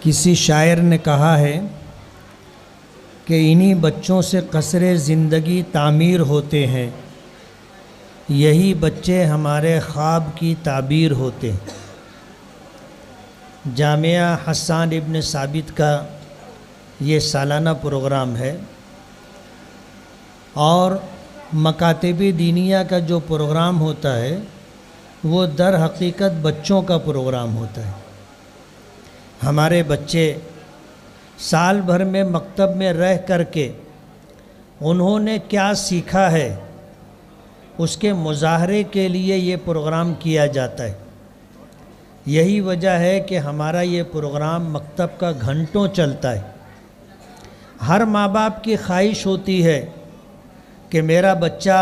کسی شاعر نے کہا ہے کہ انہی بچوں سے قصر زندگی تعمیر ہوتے ہیں، یہی بچے ہمارے خواب کی تعبیر ہوتے ہیں۔ جامعہ حسان ابن ثابت کا یہ سالانہ پروگرام ہے، اور مکاتب دینیہ کا جو پروگرام ہوتا ہے وہ در حقیقت بچوں کا پروگرام ہوتا ہے۔ ہمارے بچے سال بھر میں مکتب میں رہ کر کے انہوں نے کیا سیکھا ہے اس کے مظاہرے کے لیے یہ پروگرام کیا جاتا ہے۔ یہی وجہ ہے کہ ہمارا یہ پروگرام مکتب کا گھنٹوں چلتا ہے۔ ہر ماں باپ کی خواہش ہوتی ہے کہ میرا بچہ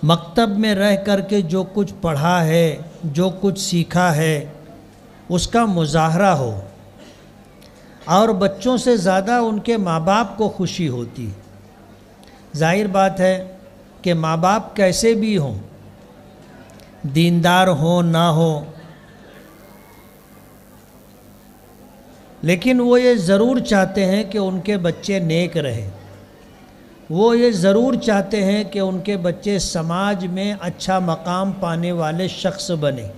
مکتب میں رہ کر کے جو کچھ پڑھا ہے، جو کچھ سیکھا ہے، اس کا مظاہرہ ہو، اور بچوں سے زیادہ ان کے ماں باپ کو خوشی ہوتی ہے۔ ظاہر بات ہے کہ ماں باپ کیسے بھی ہوں، دیندار ہوں نہ ہوں، لیکن وہ یہ ضرور چاہتے ہیں کہ ان کے بچے نیک رہیں۔ وہ یہ ضرور چاہتے ہیں کہ ان کے بچے سماج میں اچھا مقام پانے والے شخص بنیں۔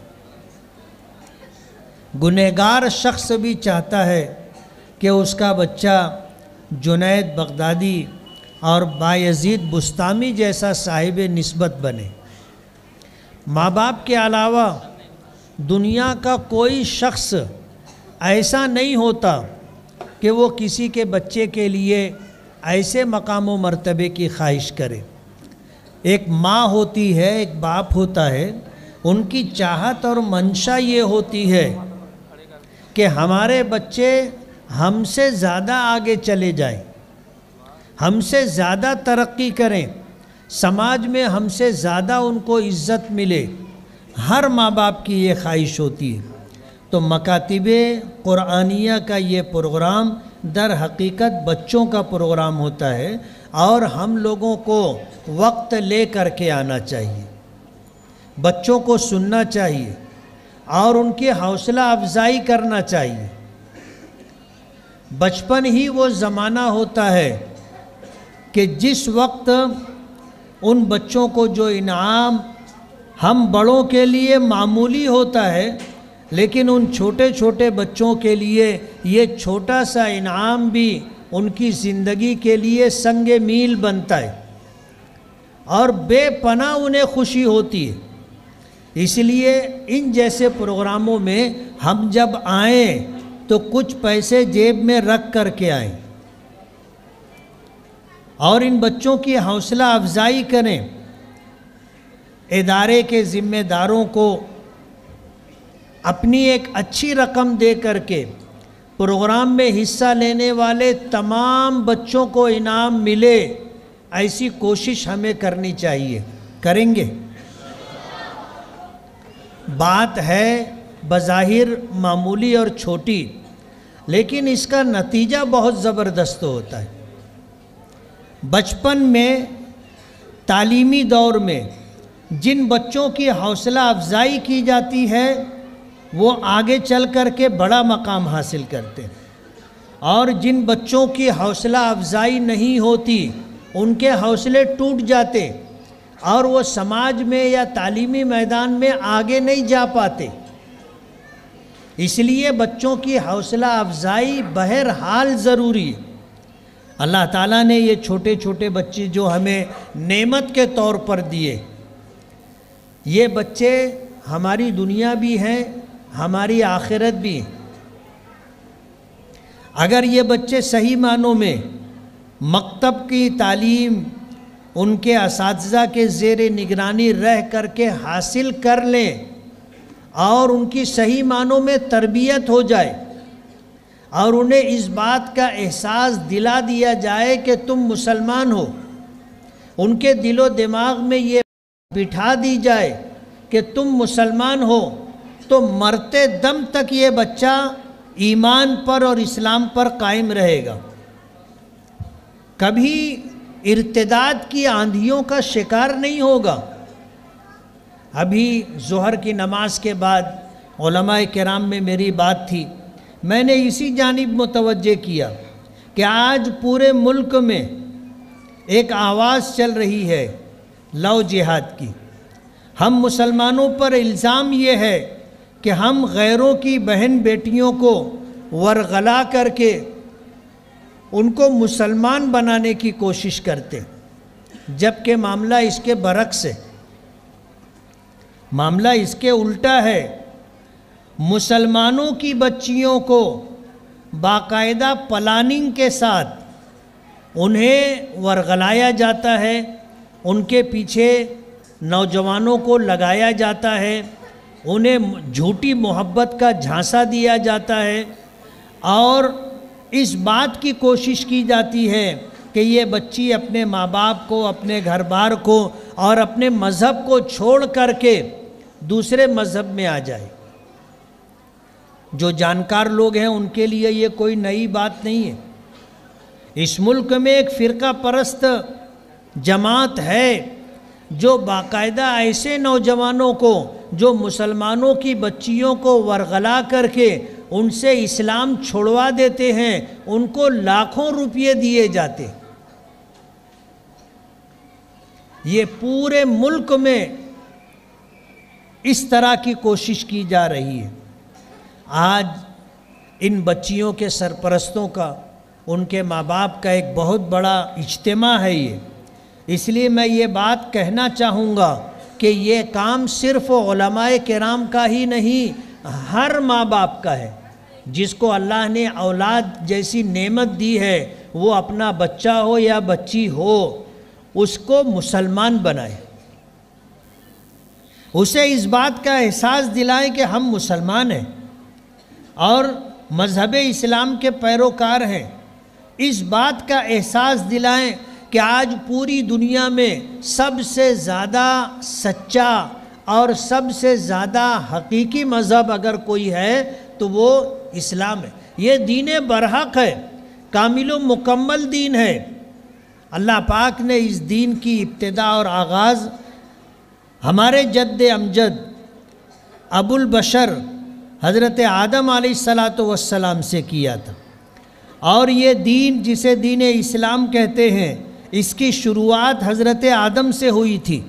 گنہگار شخص بھی چاہتا ہے کہ اس کا بچہ جنید بغدادی اور بایزید بستامی جیسا صاحب نسبت بنے۔ ماں باپ کے علاوہ دنیا کا کوئی شخص ایسا نہیں ہوتا کہ وہ کسی کے بچے کے لیے ایسے مقام و مرتبے کی خواہش کرے۔ ایک ماں ہوتی ہے، ایک باپ ہوتا ہے، ان کی چاہت اور منشا یہ ہوتی ہے کہ ہمارے بچے ہم سے زیادہ آگے چلے جائیں، ہم سے زیادہ ترقی کریں، سماج میں ہم سے زیادہ ان کو عزت ملے۔ ہر ماں باپ کی یہ خواہش ہوتی ہے۔ تو مکاتب قرآنیہ کا یہ پروگرام در حقیقت بچوں کا پروگرام ہوتا ہے، اور ہم لوگوں کو وقت لے کر کے آنا چاہیے، بچوں کو سننا چاہیے اور ان کی حوصلہ افزائی کرنا چاہیے۔ بچپن ہی وہ زمانہ ہوتا ہے کہ جس وقت ان بچوں کو جو انعام ہم بڑوں کے لیے معمولی ہوتا ہے، لیکن ان چھوٹے چھوٹے بچوں کے لیے یہ چھوٹا سا انعام بھی ان کی زندگی کے لیے سنگ میل بنتا ہے، اور بے پناہ انہیں خوشی ہوتی ہے۔ اس لیے ان جیسے پروگراموں میں ہم جب آئیں تو کچھ پیسے جیب میں رکھ کر کے آئیں، اور ان بچوں کی حوصلہ افزائی کریں۔ ادارے کے ذمہ داروں کو اپنی ایک اچھی رقم دے کر کے پروگرام میں حصہ لینے والے تمام بچوں کو انعام ملے، ایسی کوشش ہمیں کرنی چاہیے۔ کریں گے؟ بات ہے بظاہر معمولی اور چھوٹی، لیکن اس کا نتیجہ بہت زبردست ہوتا ہے۔ بچپن میں، تعلیمی دور میں جن بچوں کی حوصلہ افزائی کی جاتی ہے وہ آگے چل کر کے بڑا مقام حاصل کرتے ہیں، اور جن بچوں کی حوصلہ افزائی نہیں ہوتی ان کے حوصلے ٹوٹ جاتے، اور وہ سماج میں یا تعلیمی میدان میں آگے نہیں جا پاتے۔ اس لیے بچوں کی حوصلہ افزائی بہرحال ضروری ہے۔ اللہ تعالیٰ نے یہ چھوٹے چھوٹے بچے جو ہمیں نعمت کے طور پر دیے، یہ بچے ہماری دنیا بھی ہیں، ہماری آخرت بھی۔ اگر یہ بچے صحیح معنوں میں مکتب کی تعلیم ان کے اساتذہ کے زیر نگرانی رہ کر کے حاصل کر لیں، اور ان کی صحیح معنوں میں تربیت ہو جائے، اور انہیں اس بات کا احساس دلا دیا جائے کہ تم مسلمان ہو، ان کے دل و دماغ میں یہ بٹھا دی جائے کہ تم مسلمان ہو، تو مرتے دم تک یہ بچہ ایمان پر اور اسلام پر قائم رہے گا، کبھی ارتداد کی آندھیوں کا شکار نہیں ہوگا۔ ابھی ظہر کی نماز کے بعد علماء کرام میں میری بات تھی میں نے اسی جانب متوجہ کیا کہ آج پورے ملک میں ایک آواز چل رہی ہے لو جہاد کی۔ ہم مسلمانوں پر الزام یہ ہے کہ ہم غیروں کی بہن بیٹیوں کو ورغلا کر کے ان کو مسلمان بنانے کی کوشش کرتے، جبکہ معاملہ اس کے برعکس ہے، معاملہ اس کے الٹا ہے۔ مسلمانوں کی بچیوں کو باقاعدہ پلاننگ کے ساتھ انہیں ورغلایا جاتا ہے، ان کے پیچھے نوجوانوں کو لگایا جاتا ہے، انہیں جھوٹی محبت کا جھانسا دیا جاتا ہے، اور اس بات کی کوشش کی جاتی ہے کہ یہ بچی اپنے ماں باپ کو، اپنے گھر بار کو اور اپنے مذہب کو چھوڑ کر کے دوسرے مذہب میں آ جائے۔ جو جانکار لوگ ہیں ان کے لیے یہ کوئی نئی بات نہیں ہے۔ اس ملک میں ایک فرقہ پرست جماعت ہے جو باقاعدہ ایسے نوجوانوں کو جو مسلمانوں کی بچیوں کو ورغلا کر کے ان سے اسلام چھڑوا دیتے ہیں، ان کو لاکھوں روپے دیے جاتے۔ یہ پورے ملک میں اس طرح کی کوشش کی جا رہی ہے۔ آج ان بچیوں کے سرپرستوں کا، ان کے ماں باپ کا ایک بہت بڑا اجتماع ہے یہ۔ اس لیے میں یہ بات کہنا چاہوں گا کہ یہ کام صرف علماء کرام کا ہی نہیں، ہر ماں باپ کا ہے۔ جس کو اللہ نے اولاد جیسی نعمت دی ہے، وہ اپنا بچہ ہو یا بچی ہو، اس کو مسلمان بنائے، اسے اس بات کا احساس دلائیں کہ ہم مسلمان ہیں اور مذہب اسلام کے پیروکار ہیں۔ اس بات کا احساس دلائیں کہ آج پوری دنیا میں سب سے زیادہ سچا اور سب سے زیادہ حقیقی مذہب اگر کوئی ہے تو وہ اسلام ہے۔ یہ دین برحق ہے، کامل و مکمل دین ہے۔ اللہ پاک نے اس دین کی ابتدا اور آغاز ہمارے جد امجد ابو البشر حضرت آدم علیہ السلام سے کیا تھا، اور یہ دین جسے دین اسلام کہتے ہیں، اس کی شروعات حضرت آدم سے ہوئی تھی،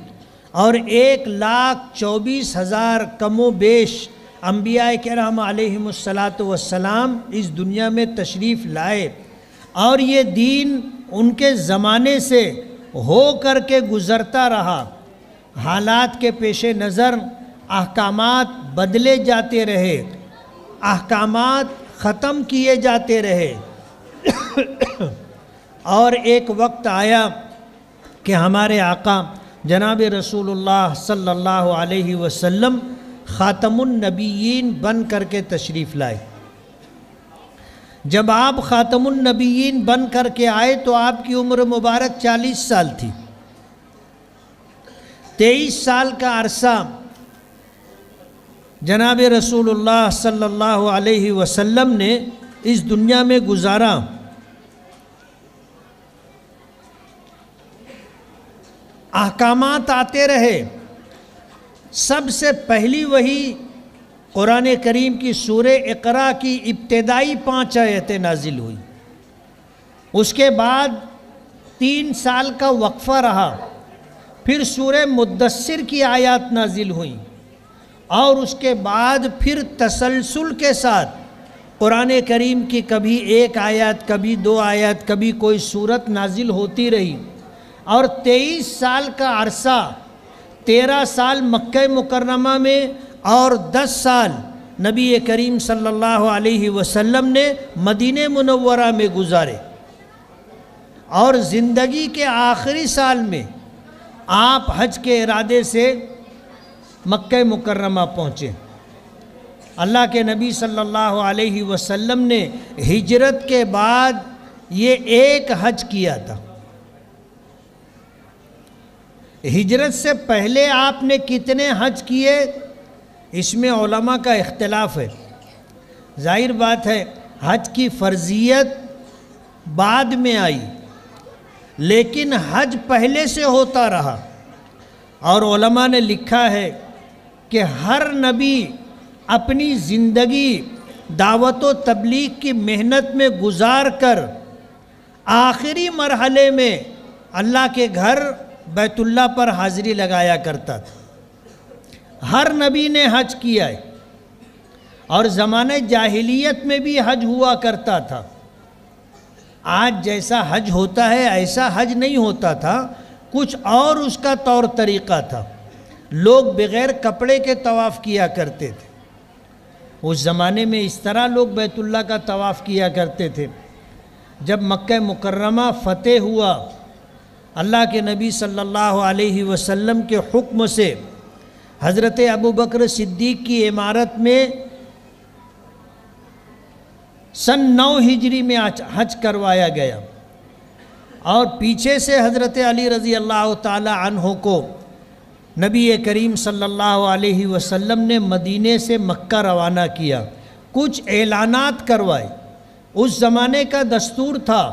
اور 1,24,000 کم و بیش انبیاء کرام علیہم السلام اس دنیا میں تشریف لائے، اور یہ دین ان کے زمانے سے ہو کر کے گزرتا رہا۔ حالات کے پیش نظر احکامات بدلے جاتے رہے، احکامات ختم کیے جاتے رہے، اور ایک وقت آیا کہ ہمارے آقا جناب رسول اللہ صلی اللہ علیہ وسلم خاتم النبیین بن کر کے تشریف لائے۔ جب آپ خاتم النبیین بن کر کے آئے تو آپ کی عمر مبارک 40 سال تھی۔ 23 سال کا عرصہ جناب رسول اللہ صلی اللہ علیہ وسلم نے اس دنیا میں گزارا۔ احکامات آتے رہے۔ سب سے پہلی وحی قرآن کریم کی سورہ اقرا کی ابتدائی 5 آیتیں نازل ہوئی۔ اس کے بعد 3 سال کا وقفہ رہا، پھر سورہ مدثر کی آیات نازل ہوئیں، اور اس کے بعد پھر تسلسل کے ساتھ قرآن کریم کی کبھی 1 آیت، کبھی 2 آیت، کبھی کوئی سورت نازل ہوتی رہی، اور 23 سال کا عرصہ، 13 سال مکہ مکرمہ میں اور 10 سال نبی کریم صلی اللہ علیہ وسلم نے مدینہ منورہ میں گزارے، اور زندگی کے آخری سال میں آپ حج کے ارادے سے مکہ مکرمہ پہنچے۔ اللہ کے نبی صلی اللہ علیہ وسلم نے ہجرت کے بعد یہ ایک حج کیا تھا۔ ہجرت سے پہلے آپ نے کتنے حج کیے، اس میں علماء کا اختلاف ہے۔ ظاہر بات ہے حج کی فرضیت بعد میں آئی، لیکن حج پہلے سے ہوتا رہا، اور علماء نے لکھا ہے کہ ہر نبی اپنی زندگی دعوت و تبلیغ کی محنت میں گزار کر آخری مرحلے میں اللہ کے گھر بیت اللہ پر حاضری لگایا کرتا تھا۔ ہر نبی نے حج کیا ہے، اور زمانہ جاہلیت میں بھی حج ہوا کرتا تھا۔ آج جیسا حج ہوتا ہے ایسا حج نہیں ہوتا تھا، کچھ اور اس کا طور طریقہ تھا۔ لوگ بغیر کپڑے کے طواف کیا کرتے تھے۔ اس زمانے میں اس طرح لوگ بیت اللہ کا طواف کیا کرتے تھے۔ جب مکہ مکرمہ فتح ہوا، اللہ کے نبی صلی اللہ علیہ وسلم کے حکم سے حضرت ابوبکر صدیق کی عمارت میں سن 9 ہجری میں حج کروایا گیا، اور پیچھے سے حضرت علی رضی اللہ تعالی عنہ کو نبی کریم صلی اللہ علیہ وسلم نے مدینے سے مکہ روانہ کیا، کچھ اعلانات کروائے۔ اس زمانے کا دستور تھا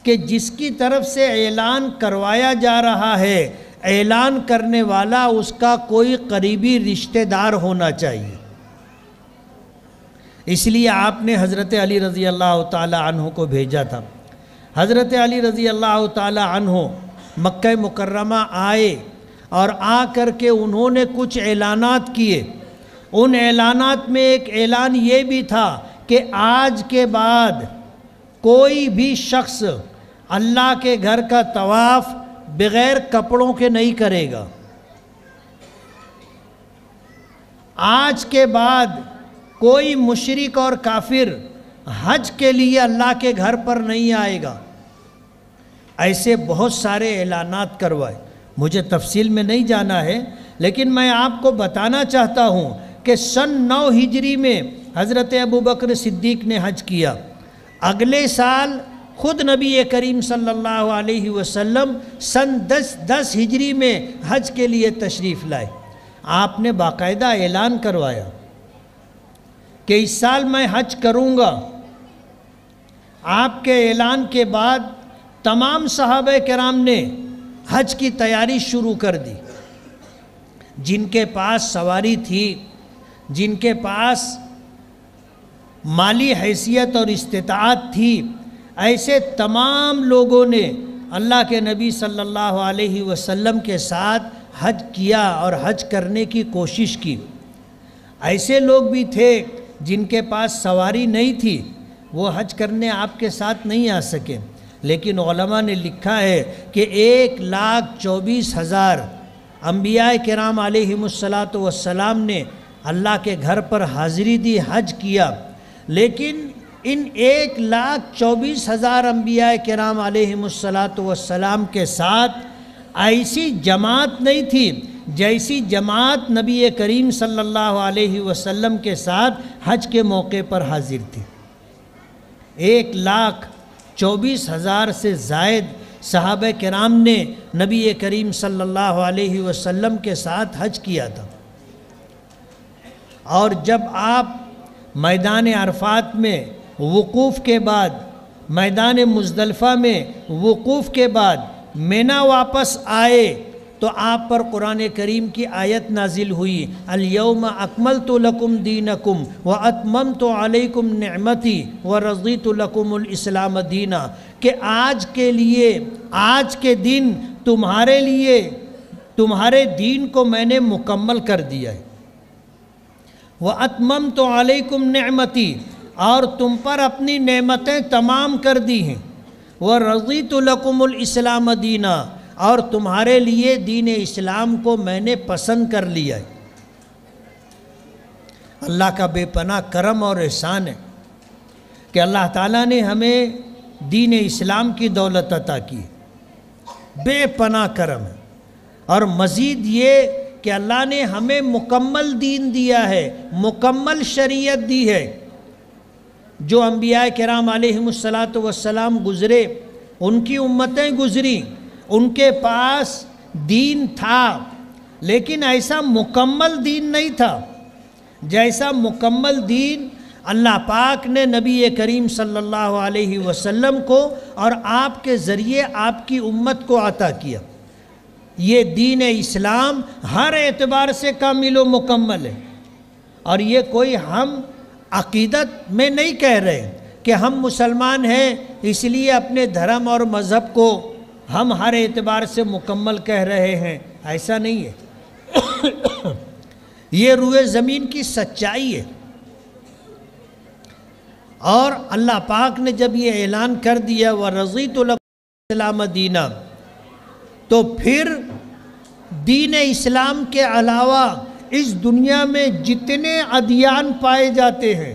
کہ جس کی طرف سے اعلان کروایا جا رہا ہے، اعلان کرنے والا اس کا کوئی قریبی رشتہ دار ہونا چاہیے۔ اس لیے آپ نے حضرت علی رضی اللہ تعالی عنہ کو بھیجا تھا۔ حضرت علی رضی اللہ تعالی عنہ مکہ مکرمہ آئے، اور آ کر کے انہوں نے کچھ اعلانات کیے۔ ان اعلانات میں ایک اعلان یہ بھی تھا کہ آج کے بعد کوئی بھی شخص اللہ کے گھر کا طواف بغیر کپڑوں کے نہیں کرے گا۔ آج کے بعد کوئی مشرک اور کافر حج کے لیے اللہ کے گھر پر نہیں آئے گا۔ ایسے بہت سارے اعلانات کروائے، مجھے تفصیل میں نہیں جانا ہے، لیکن میں آپ کو بتانا چاہتا ہوں کہ سن 9 ہجری میں حضرت ابوبکر صدیق نے حج کیا۔ اگلے سال خود نبی کریم صلی اللہ علیہ وسلم سن 10 ہجری میں حج کے لیے تشریف لائے۔ آپ نے باقاعدہ اعلان کروایا کہ اس سال میں حج کروں گا۔ آپ کے اعلان کے بعد تمام صحابہ کرام نے حج کی تیاری شروع کر دی۔ جن کے پاس سواری تھی، جن کے پاس مالی حیثیت اور استطاعت تھی، ایسے تمام لوگوں نے اللہ کے نبی صلی اللہ علیہ وسلم کے ساتھ حج کیا اور حج کرنے کی کوشش کی۔ ایسے لوگ بھی تھے جن کے پاس سواری نہیں تھی، وہ حج کرنے آپ کے ساتھ نہیں آ سکے، لیکن علماء نے لکھا ہے کہ 1,24,000 انبیاء کرام علیہم الصلاۃ نے اللہ کے گھر پر حاضری دی، حج کیا۔ لیکن ان 1,24,000 انبیاء کرام علیہم الصلاۃ کے ساتھ ایسی جماعت نہیں تھی جیسی جماعت نبی کریم صلی اللہ علیہ وسلم کے ساتھ حج کے موقع پر حاضر تھی۔ 1,24,000 سے زائد صحابہ کرام نے نبی کریم صلی اللہ علیہ وسلم کے ساتھ حج کیا تھا۔ اور جب آپ میدان عرفات میں وقوف کے بعد، میدان مزدلفہ میں وقوف کے بعد مینا واپس آئے تو آپ پر قرآن کریم کی آیت نازل ہوئی، الیوم اکملت لکم دینکم واتممت علیکم نعمتی ورضیت لکم الاسلام دینا، کہ آج کے لیے، آج کے دن تمہارے لیے، تمہارے دین کو میں نے مکمل کر دیا ہے۔ واتممت علیکم نعمتی، اور تم پر اپنی نعمتیں تمام کر دی ہیں۔ ورضیت لکم الاسلام دینا، اور تمہارے لیے دین اسلام کو میں نے پسند کر لیا ہے۔ اللہ کا بے پناہ کرم اور احسان ہے کہ اللہ تعالیٰ نے ہمیں دین اسلام کی دولت عطا کی، بے پناہ کرم ہے۔ اور مزید یہ کہ اللہ نے ہمیں مکمل دین دیا ہے، مکمل شریعت دی ہے۔ جو انبیاء کرام علیہم السلام گزرے، ان کی امتیں گزری، ان کے پاس دین تھا، لیکن ایسا مکمل دین نہیں تھا جیسا مکمل دین اللہ پاک نے نبی کریم صلی اللہ علیہ وسلم کو اور آپ کے ذریعے آپ کی امت کو عطا کیا۔ یہ دین اسلام ہر اعتبار سے کامل و مکمل ہے، اور یہ کوئی ہم عقیدت میں نہیں کہہ رہے کہ ہم مسلمان ہیں اس لیے اپنے دھرم اور مذہب کو ہم ہر اعتبار سے مکمل کہہ رہے ہیں، ایسا نہیں ہے۔ یہ روئے زمین کی سچائی ہے۔ اور اللہ پاک نے جب یہ اعلان کر دیا وَرَضِيتُ لَكُمُ الْإِسْلَامَ دِينًا، تو پھر دین اسلام کے علاوہ اس دنیا میں جتنے ادیان پائے جاتے ہیں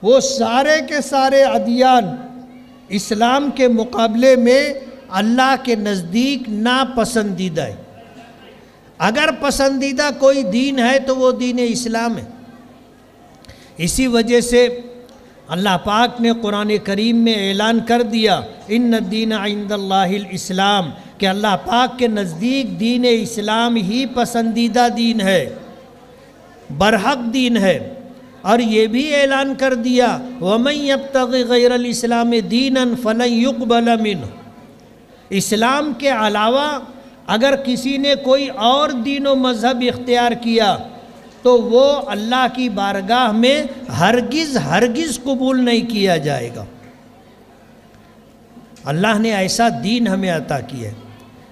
وہ سارے کے سارے ادیان اسلام کے مقابلے میں اللہ کے نزدیک ناپسندیدہ ہے۔ اگر پسندیدہ کوئی دین ہے تو وہ دین اسلام ہے۔ اسی وجہ سے اللہ پاک نے قرآن کریم میں اعلان کر دیا ان الدین عند اللہ الاسلام، کہ اللہ پاک کے نزدیک دین اسلام ہی پسندیدہ دین ہے، برحق دین ہے۔ اور یہ بھی اعلان کر دیا وَمَن يَبْتَغِ غَيْرَ الْإِسْلَامِ دِينًا فَلَن يُقْبَلَ مِنْهُ، اسلام کے علاوہ اگر کسی نے کوئی اور دین و مذہب اختیار کیا تو وہ اللہ کی بارگاہ میں ہرگز قبول نہیں کیا جائے گا۔ اللہ نے ایسا دین ہمیں عطا کیا ہے۔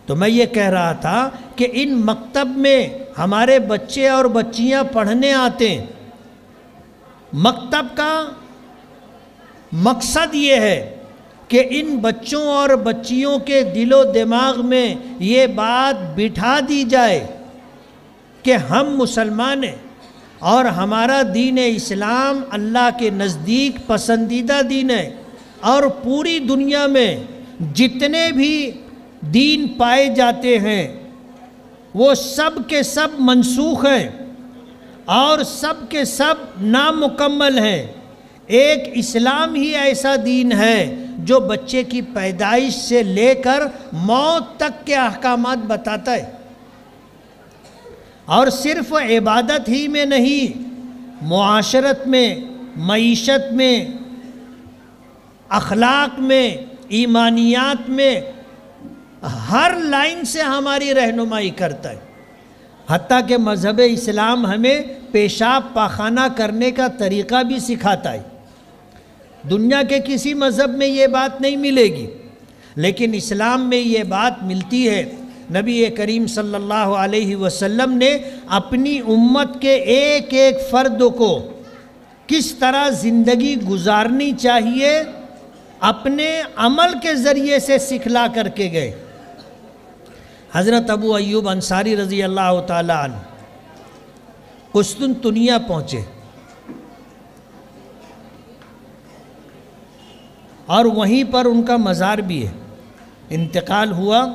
تو میں یہ کہہ رہا تھا کہ ان مکتب میں ہمارے بچے اور بچیاں پڑھنے آتے ہیں۔ مکتب کا مقصد یہ ہے کہ ان بچوں اور بچیوں کے دل و دماغ میں یہ بات بٹھا دی جائے کہ ہم مسلمان ہیں اور ہمارا دین اسلام اللہ کے نزدیک پسندیدہ دین ہے، اور پوری دنیا میں جتنے بھی دین پائے جاتے ہیں وہ سب کے سب منسوخ ہیں اور سب کے سب نامکمل ہیں۔ ایک اسلام ہی ایسا دین ہے جو بچے کی پیدائش سے لے کر موت تک کے احکامات بتاتا ہے، اور صرف عبادت ہی میں نہیں، معاشرت میں، معیشت میں، اخلاق میں، ایمانیات میں، ہر لائن سے ہماری رہنمائی کرتا ہے۔ حتیٰ کہ مذہب اسلام ہمیں پیشاب پاخانہ کرنے کا طریقہ بھی سکھاتا ہے۔ دنیا کے کسی مذہب میں یہ بات نہیں ملے گی، لیکن اسلام میں یہ بات ملتی ہے۔ نبی کریم صلی اللہ علیہ وسلم نے اپنی امت کے ایک ایک فرد کو کس طرح زندگی گزارنی چاہیے اپنے عمل کے ذریعے سے سکھلا کر کے گئے۔ حضرت ابو ایوب انصاری رضی اللہ تعالی عنہ قسطنطنیہ پہنچے اور وہیں پر ان کا مزار بھی ہے۔ انتقال ہوا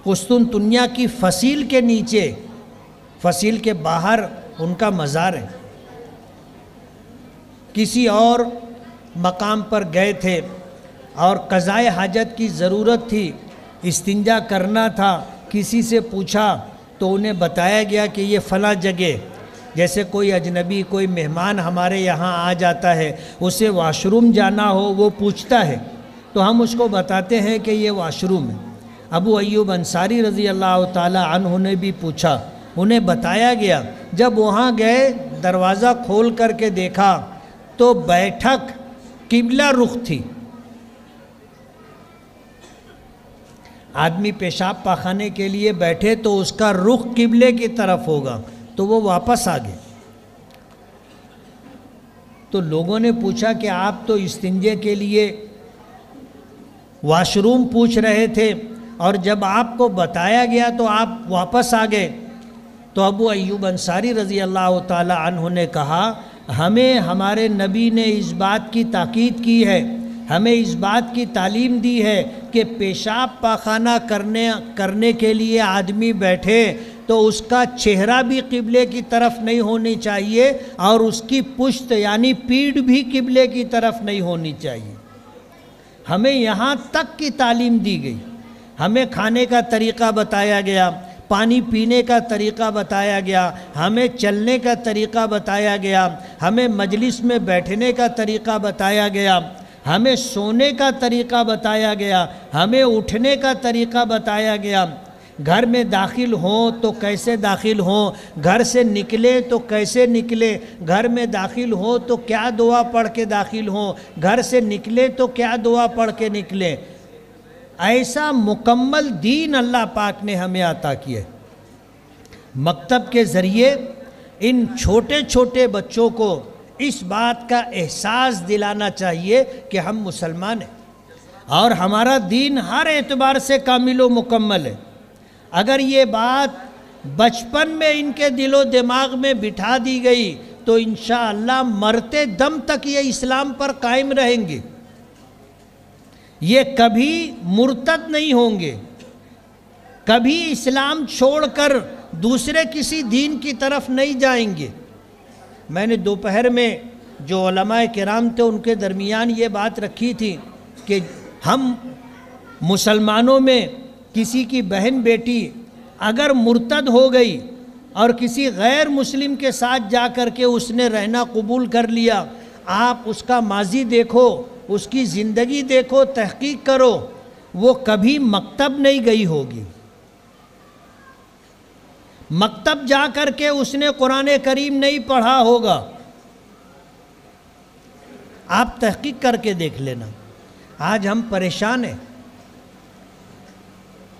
قسطنطنیہ کی فصیل کے نیچے، فصیل کے باہر ان کا مزار ہے۔ کسی اور مقام پر گئے تھے اور قضائے حاجت کی ضرورت تھی، استنجا کرنا تھا، کسی سے پوچھا تو انہیں بتایا گیا کہ یہ فلاں جگہ، جیسے کوئی اجنبی کوئی مہمان ہمارے یہاں آ جاتا ہے، اسے واش روم جانا ہو وہ پوچھتا ہے تو ہم اس کو بتاتے ہیں کہ یہ واش روم ہے۔ ابو ایوب انصاری رضی اللہ تعالی عنہ نے بھی پوچھا، انہیں بتایا گیا۔ جب وہاں گئے دروازہ کھول کر کے دیکھا تو بیٹھک قبلہ رخ تھی۔ آدمی پیشاب پاخانے کے لیے بیٹھے تو اس کا رخ قبلے کی طرف ہوگا، تو وہ واپس آ گئے۔ تو لوگوں نے پوچھا کہ آپ تو استنجے کے لیے واش روم پوچھ رہے تھے اور جب آپ کو بتایا گیا تو آپ واپس آ گئے۔ تو ابو ایوب انصاری رضی اللہ تعالی عنہ نے کہا، ہمیں ہمارے نبی نے اس بات کی تاکید کی ہے، ہمیں اس بات کی تعلیم دی ہے کہ پیشاب پاخانہ کرنے کے لیے آدمی بیٹھے تو اس کا چہرہ بھی قبلے کی طرف نہیں ہونی چاہیے اور اس کی پشت یعنی پیٹھ بھی قبلے کی طرف نہیں ہونی چاہیے۔ ہمیں یہاں تک کی تعلیم دی گئی، ہمیں کھانے کا طریقہ بتایا گیا، پانی پینے کا طریقہ بتایا گیا، ہمیں چلنے کا طریقہ بتایا گیا، ہمیں مجلس میں بیٹھنے کا طریقہ بتایا گیا، ہمیں سونے کا طریقہ بتایا گیا، ہمیں اٹھنے کا طریقہ بتایا گیا۔ گھر میں داخل ہوں تو کیسے داخل ہوں، گھر سے نکلے تو کیسے نکلے، گھر میں داخل ہوں تو کیا دعا پڑھ کے داخل ہوں، گھر سے نکلے تو کیا دعا پڑھ کے نکلیں۔ ایسا مکمل دین اللہ پاک نے ہمیں عطا کیا ہے۔ مکتب کے ذریعے ان چھوٹے چھوٹے بچوں کو اس بات کا احساس دلانا چاہیے کہ ہم مسلمان ہیں اور ہمارا دین ہر اعتبار سے کامل و مکمل ہے۔ اگر یہ بات بچپن میں ان کے دل و دماغ میں بٹھا دی گئی تو انشاءاللہ مرتے دم تک یہ اسلام پر قائم رہیں گے، یہ کبھی مرتد نہیں ہوں گے، کبھی اسلام چھوڑ کر دوسرے کسی دین کی طرف نہیں جائیں گے۔ میں نے دوپہر میں جو علماء کرام تھے ان کے درمیان یہ بات رکھی تھی کہ ہم مسلمانوں میں کسی کی بہن بیٹی اگر مرتد ہو گئی اور کسی غیر مسلم کے ساتھ جا کر کے اس نے رہنا قبول کر لیا، آپ اس کا ماضی دیکھو، اس کی زندگی دیکھو، تحقیق کرو، وہ کبھی مکتب نہیں گئی ہوگی، مکتب جا کر کے اس نے قرآن کریم نہیں پڑھا ہوگا۔ آپ تحقیق کر کے دیکھ لینا۔ آج ہم پریشان ہیں،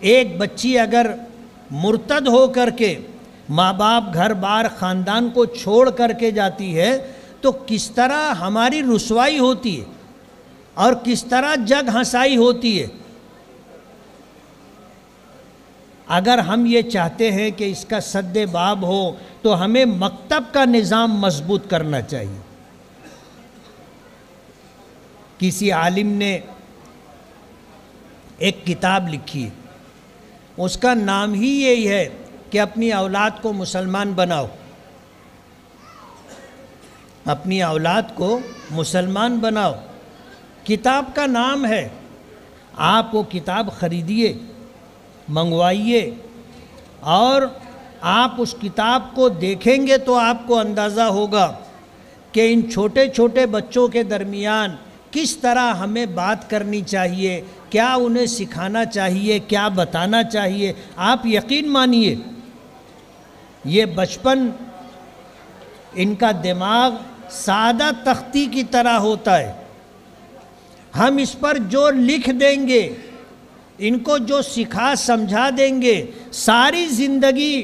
ایک بچی اگر مرتد ہو کر کے ماں باپ گھر بار خاندان کو چھوڑ کر کے جاتی ہے تو کس طرح ہماری رسوائی ہوتی ہے اور کس طرح جگ ہنسائی ہوتی ہے۔ اگر ہم یہ چاہتے ہیں کہ اس کا سد باب ہو تو ہمیں مکتب کا نظام مضبوط کرنا چاہیے۔ کسی عالم نے ایک کتاب لکھی ہے، اس کا نام ہی یہی ہے کہ اپنی اولاد کو مسلمان بناؤ، اپنی اولاد کو مسلمان بناؤ، کتاب کا نام ہے۔ آپ وہ کتاب خریدیے، منگوائیے، اور آپ اس کتاب کو دیکھیں گے تو آپ کو اندازہ ہوگا کہ ان چھوٹے چھوٹے بچوں کے درمیان کس طرح ہمیں بات کرنی چاہیے، کیا انہیں سکھانا چاہیے، کیا بتانا چاہیے۔ آپ یقین مانیے یہ بچپن ان کا دماغ سادہ تختی کی طرح ہوتا ہے، ہم اس پر جو لکھ دیں گے، ان کو جو سکھا سمجھا دیں گے، ساری زندگی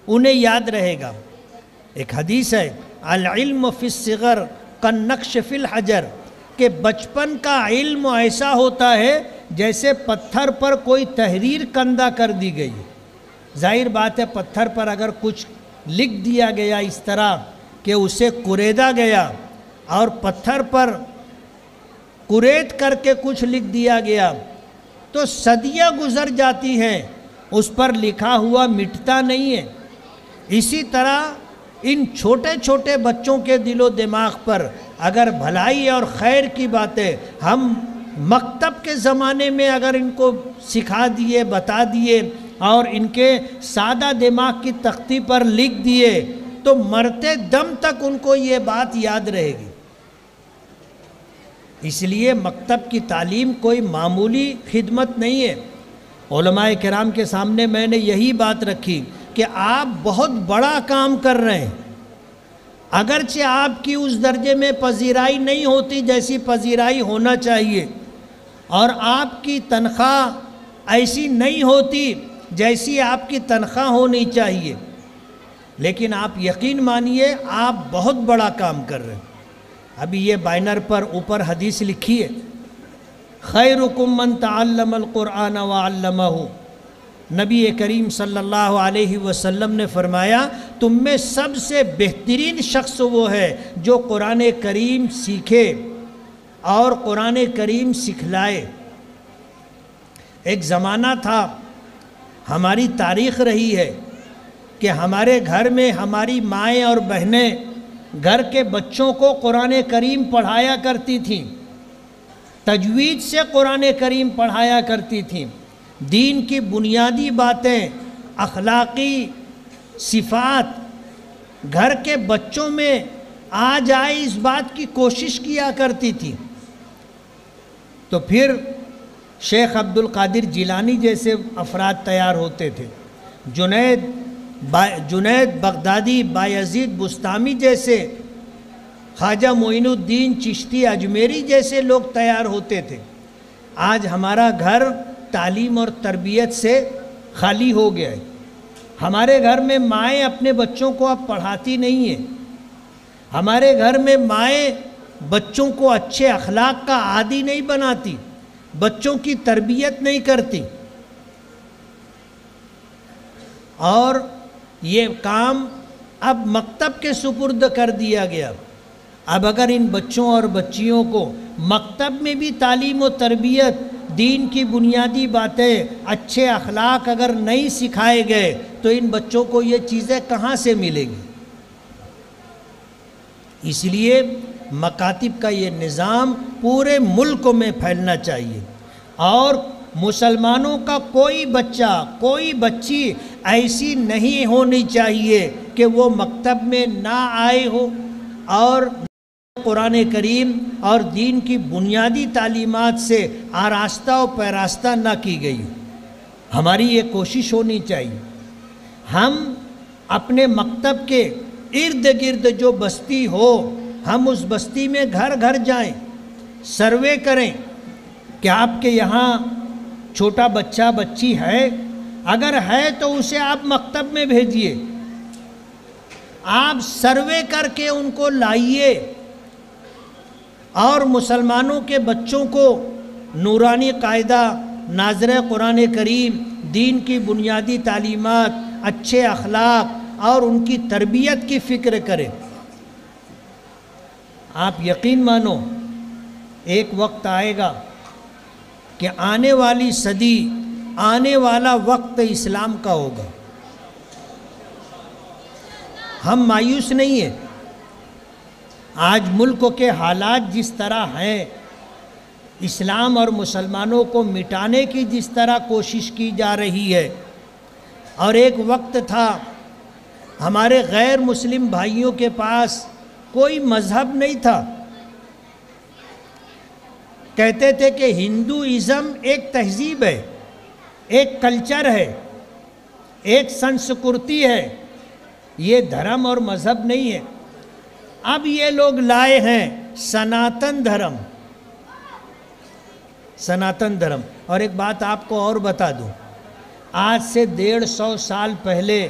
انہیں یاد رہے گا۔ ایک حدیث ہے، العلم فی الصغر کالنقش فی الحجر، کہ بچپن کا علم ایسا ہوتا ہے جیسے پتھر پر کوئی تحریر کندہ کر دی گئی۔ ظاہر بات ہے پتھر پر اگر کچھ لکھ دیا گیا اس طرح کہ اسے کریدا گیا اور پتھر پر کرید کر کے کچھ لکھ دیا گیا تو صدیاں گزر جاتی ہیں، اس پر لکھا ہوا مٹتا نہیں ہے۔ اسی طرح ان چھوٹے چھوٹے بچوں کے دل و دماغ پر اگر بھلائی اور خیر کی باتیں ہم مکتب کے زمانے میں اگر ان کو سکھا دیے، بتا دیے اور ان کے سادہ دماغ کی تختی پر لکھ دیے تو مرتے دم تک ان کو یہ بات یاد رہے گی۔ اس لیے مکتب کی تعلیم کوئی معمولی خدمت نہیں ہے۔ علماء کرام کے سامنے میں نے یہی بات رکھی کہ آپ بہت بڑا کام کر رہے ہیں، اگرچہ آپ کی اس درجے میں پذیرائی نہیں ہوتی جیسی پذیرائی ہونا چاہیے، اور آپ کی تنخواہ ایسی نہیں ہوتی جیسی آپ کی تنخواہ ہونی چاہیے، لیکن آپ یقین مانیے آپ بہت بڑا کام کر رہے ہیں۔ ابھی یہ بینر پر اوپر حدیث لکھی ہے، خیرکم من تعلم القرآن وعلمہ، نبی کریم صلی اللہ علیہ وسلم نے فرمایا تم میں سب سے بہترین شخص وہ ہے جو قرآن کریم سیکھے اور قرآن کریم سکھلائے۔ ایک زمانہ تھا، ہماری تاریخ رہی ہے کہ ہمارے گھر میں ہماری مائیں اور بہنیں گھر کے بچوں کو قرآن کریم پڑھایا کرتی تھیں، تجوید سے قرآن کریم پڑھایا کرتی تھیں، دین کی بنیادی باتیں، اخلاقی صفات گھر کے بچوں میں آ جائے اس بات کی کوشش کیا کرتی تھی۔ تو پھر شیخ عبد القادر جیلانی جیسے افراد تیار ہوتے تھے، جنید بغدادی، بایزید بستامی جیسے، خواجہ معین الدین چشتی اجمیری جیسے لوگ تیار ہوتے تھے۔ آج ہمارا گھر تعلیم اور تربیت سے خالی ہو گیا ہے۔ ہمارے گھر میں مائیں اپنے بچوں کو اب پڑھاتی نہیں ہیں۔ ہمارے گھر میں مائیں بچوں کو اچھے اخلاق کا عادی نہیں بناتی، بچوں کی تربیت نہیں کرتی، اور یہ کام اب مکتب کے سپرد کر دیا گیا۔ اب اگر ان بچوں اور بچیوں کو مکتب میں بھی تعلیم و تربیت، دین کی بنیادی باتیں، اچھے اخلاق اگر نہیں سکھائے گئے تو ان بچوں کو یہ چیزیں کہاں سے ملیں گی؟ اس لیے مکاتب کا یہ نظام پورے ملک میں پھیلنا چاہیے، اور مسلمانوں کا کوئی بچہ، کوئی بچی ایسی نہیں ہونی چاہیے کہ وہ مکتب میں نہ آئے ہو اور قرآن کریم اور دین کی بنیادی تعلیمات سے آراستہ و پیراستہ نہ کی گئی۔ ہماری یہ کوشش ہونی چاہیے، ہم اپنے مکتب کے ارد گرد جو بستی ہو، ہم اس بستی میں گھر گھر جائیں، سروے کریں کہ آپ کے یہاں چھوٹا بچہ بچی ہے، اگر ہے تو اسے آپ مکتب میں بھیجیے، آپ سروے کر کے ان کو لائیے، اور مسلمانوں کے بچوں کو نورانی قاعدہ، ناظر قرآن کریم، دین کی بنیادی تعلیمات، اچھے اخلاق اور ان کی تربیت کی فکر کریں۔ آپ یقین مانو ایک وقت آئے گا کہ آنے والی صدی، آنے والا وقت اسلام کا ہوگا۔ ہم مایوس نہیں ہیں۔ آج ملک کے حالات جس طرح ہیں، اسلام اور مسلمانوں کو مٹانے کی جس طرح کوشش کی جا رہی ہے، اور ایک وقت تھا ہمارے غیر مسلم بھائیوں کے پاس کوئی مذہب نہیں تھا، کہتے تھے کہ ہندوازم ایک تہذیب ہے، ایک کلچر ہے، ایک سنسکرتی ہے، یہ دھرم اور مذہب نہیں ہے۔ اب یہ لوگ لائے ہیں سناتن دھرم، سناتن دھرم۔ اور ایک بات آپ کو اور بتا دوں، آج سے 150 سال پہلے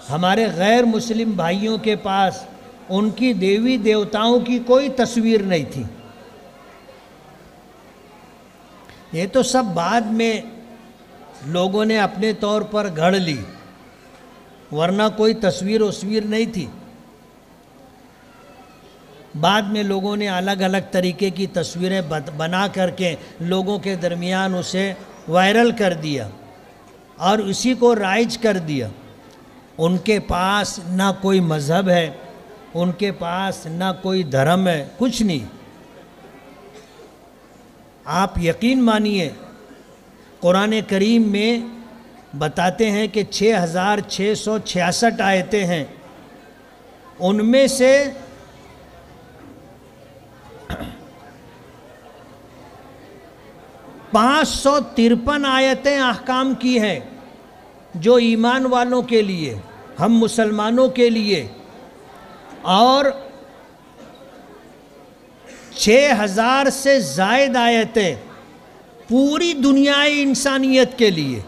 ہمارے غیر مسلم بھائیوں کے پاس ان کی دیوی دیوتاؤں کی کوئی تصویر نہیں تھی۔ یہ تو سب بعد میں لوگوں نے اپنے طور پر گھڑ لی، ورنہ کوئی تصویر وصویر نہیں تھی۔ بعد میں لوگوں نے الگ الگ طریقے کی تصویریں بنا کر کے لوگوں کے درمیان اسے وائرل کر دیا اور اسی کو رائج کر دیا۔ ان کے پاس نہ کوئی مذہب ہے، ان کے پاس نہ کوئی دھرم ہے، کچھ نہیں۔ آپ یقین مانیے قرآن کریم میں بتاتے ہیں کہ 6666 آیتیں ہیں، ان میں سے 553 آیتیں احکام کی ہیں جو ایمان والوں کے لیے، ہم مسلمانوں کے لیے، اور 6000 سے زائد آیتیں پوری دنیا انسانیت کے لیے،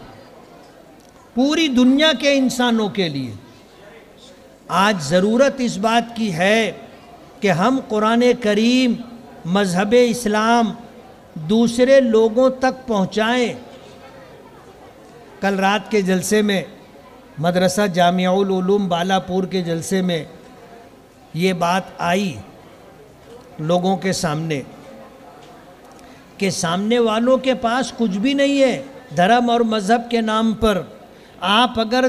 پوری دنیا کے انسانوں کے لیے۔ آج ضرورت اس بات کی ہے کہ ہم قرآن کریم، مذہب اسلام دوسرے لوگوں تک پہنچائیں۔ کل رات کے جلسے میں، مدرسہ جامعہ العلوم بالاپور کے جلسے میں یہ بات آئی لوگوں کے سامنے کہ سامنے والوں کے پاس کچھ بھی نہیں ہے دھرم اور مذہب کے نام پر۔ آپ اگر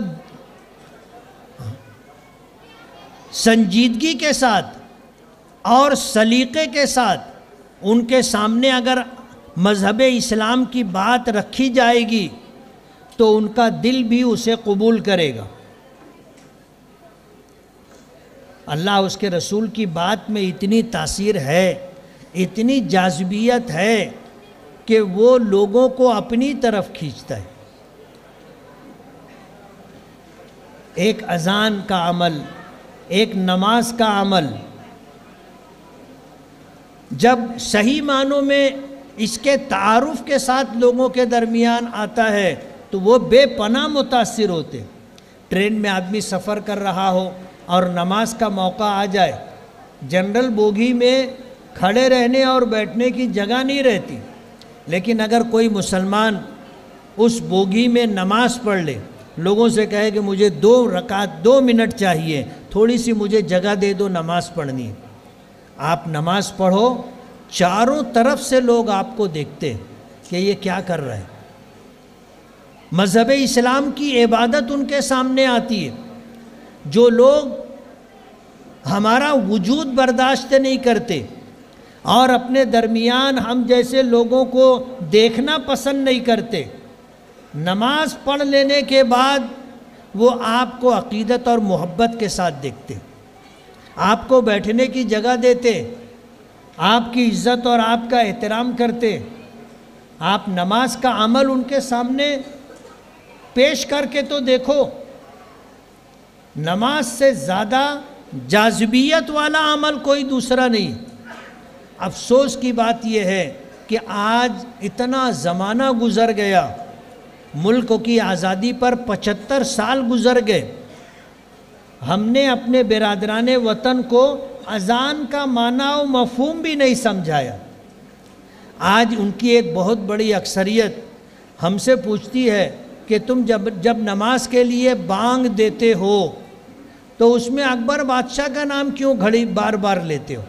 سنجیدگی کے ساتھ اور سلیقے کے ساتھ ان کے سامنے اگر مذہب اسلام کی بات رکھی جائے گی تو ان کا دل بھی اسے قبول کرے گا۔ اللہ اس کے رسول کی بات میں اتنی تاثیر ہے، اتنی جاذبیت ہے کہ وہ لوگوں کو اپنی طرف کھینچتا ہے۔ ایک اذان کا عمل، ایک نماز کا عمل جب صحیح معنوں میں اس کے تعارف کے ساتھ لوگوں کے درمیان آتا ہے تو وہ بے پناہ متاثر ہوتے۔ ٹرین میں آدمی سفر کر رہا ہو اور نماز کا موقع آ جائے، جنرل بوگی میں کھڑے رہنے اور بیٹھنے کی جگہ نہیں رہتی، لیکن اگر کوئی مسلمان اس بوگی میں نماز پڑھ لے، لوگوں سے کہے کہ مجھے 2 رکعت 2 منٹ چاہیے، تھوڑی سی مجھے جگہ دے دو، نماز پڑھنی ہے۔ آپ نماز پڑھو، چاروں طرف سے لوگ آپ کو دیکھتے کہ یہ کیا کر رہا ہے۔ مذہب اسلام کی عبادت ان کے سامنے آتی ہے۔ جو لوگ ہمارا وجود برداشت نہیں کرتے اور اپنے درمیان ہم جیسے لوگوں کو دیکھنا پسند نہیں کرتے، نماز پڑھ لینے کے بعد وہ آپ کو عقیدت اور محبت کے ساتھ دیکھتے، آپ کو بیٹھنے کی جگہ دیتے، آپ کی عزت اور آپ کا احترام کرتے۔ آپ نماز کا عمل ان کے سامنے پیش کر کے تو دیکھو، نماز سے زیادہ جاذبیت والا عمل کوئی دوسرا نہیں۔ افسوس کی بات یہ ہے کہ آج اتنا زمانہ گزر گیا، ملک کی آزادی پر 75 سال گزر گئے، ہم نے اپنے برادران وطن کو اذان کا معنی و مفہوم بھی نہیں سمجھایا۔ آج ان کی ایک بہت بڑی اکثریت ہم سے پوچھتی ہے کہ تم جب نماز کے لیے بانگ دیتے ہو تو اس میں اکبر بادشاہ کا نام کیوں گھڑی بار بار لیتے ہو؟